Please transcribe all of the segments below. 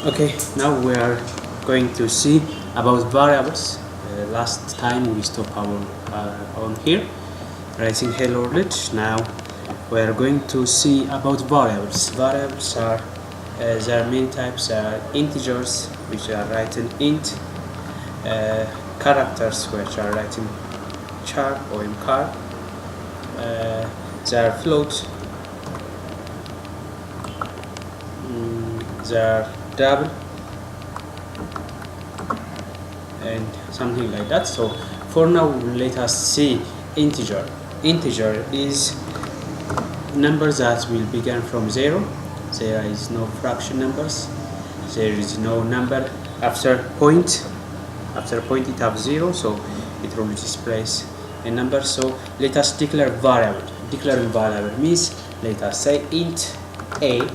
Okay, now we are going to see about variables. Last time we stopped on here, writing hello world. Now we are going to see about variables. Variables are there are many types. Integers, which are written int, characters, which are written char or char. There are floats. There are double and something like that. So for now, let us see integer. Integer is number that will begin from 0. There is no fraction numbers. There is no number after point. After point it has 0, so it will displace a number. So let us declare variable. Declaring variable means let us say int a.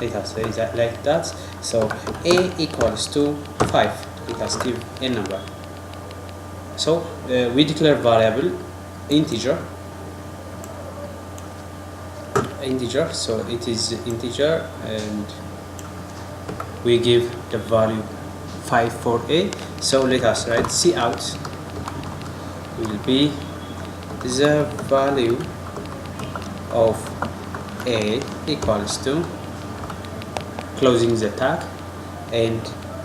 Let us say that like that. So a equals to 5. Let us give a number. So we declare variable integer. So it is integer, and we give the value 5 for a. So let us write cout will be the value of a equals to, closing the tag, and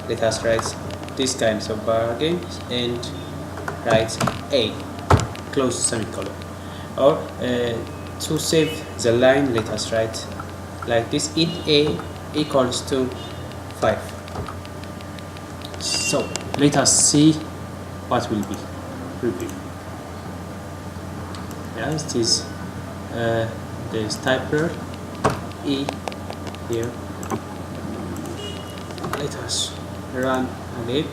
let us write these kinds of bargains and write a, close semicolon. Or to save the line, let us write like this: int a equals to 5. So let us see what will be. Yes, it is there is typer e here. Let us run again.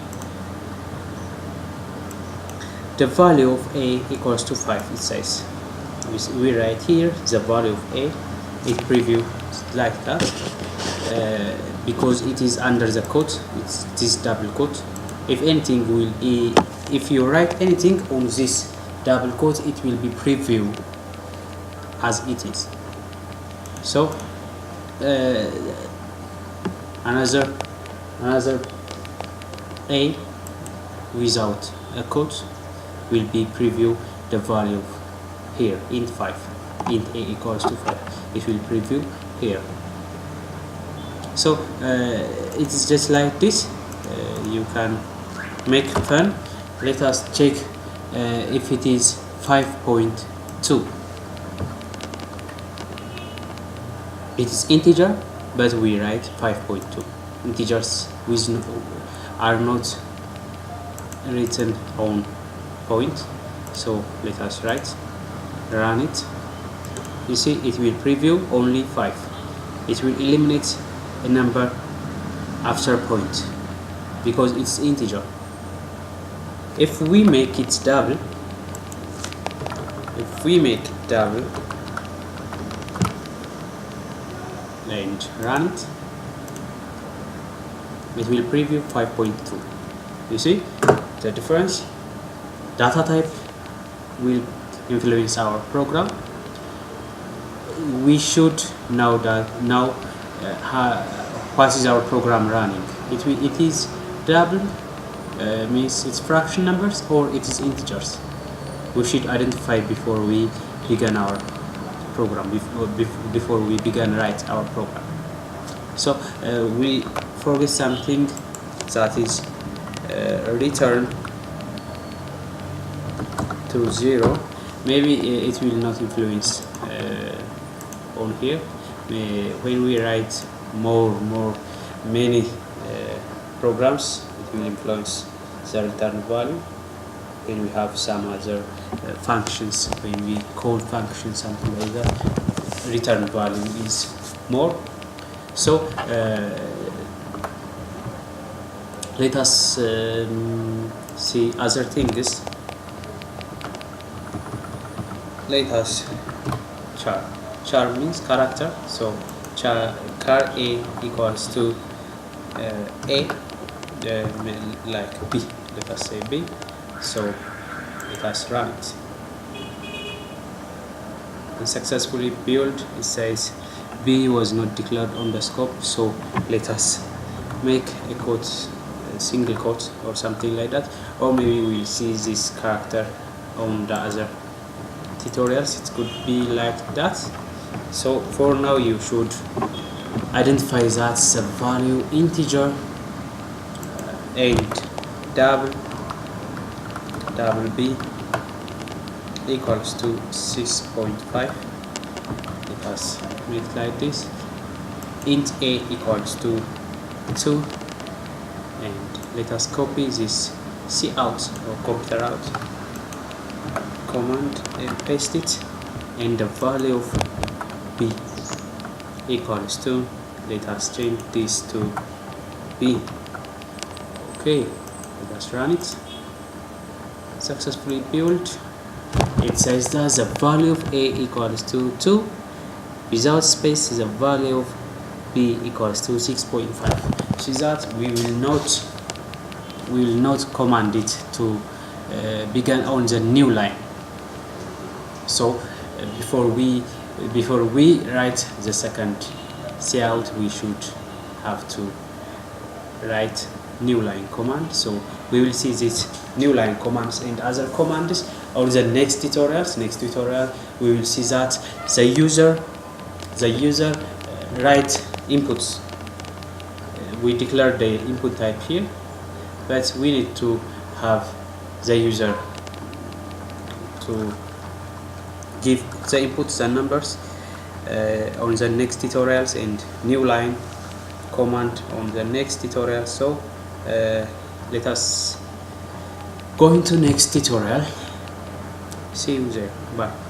The value of a equals to 5. It says we write here the value of a. It preview like that because it is under the quote. It's this double quote. If anything will if you write anything on this double quote, it will be preview as it is. So another a without a quote will be preview the value here, int 5. Int a equals to 5. It will preview here. So it is just like this. You can make fun. Let us check if it is 5.2. It is integer, but we write 5.2. Integers are not written on point, so let us write, run it. You see, it will preview only 5. It will eliminate a number after point because it's integer. If we make it double, and run it, it will preview 5.2. You see the difference? Data type will influence our program. We should know that now what is our program running. It is double, means it's fraction numbers, or it is integers. We should identify before we begin our program, before we begin write our program. So we forget something, that is return to 0. Maybe it will not influence on here. When we write many programs, it will influence the return value. When we have some other functions, when we call functions, something like that, return value is more. So let us see other things. Let us char means character. So char a equals to a, like b. Let us say b. So let us run it. And successfully built. It says B was not declared on the scope, so let us make a quote, a single quote or something like that, or maybe we'll see this character on the other tutorials. It could be like that. So for now you should identify that the value integer and double B equals to 6.5. Let us make it like this. Int A equals to 2, and let us copy this cout or computer out command and paste it, and the value of B equals to, let us change this to B. Okay, let us run it. Successfully built. It says that the value of A equals to 2, without space the value of B equals to 6.5. So that we will not command it to begin on the new line. So before we write the second cout, we should have to write new line command. So we will see this new line commands and other commands on the next tutorial. We will see that the user write inputs. We declare the input type here, but we need to have the user to give the inputs and numbers on the next tutorials, and new line command on the next tutorial. So let us go into next tutorial. See you there. Bye.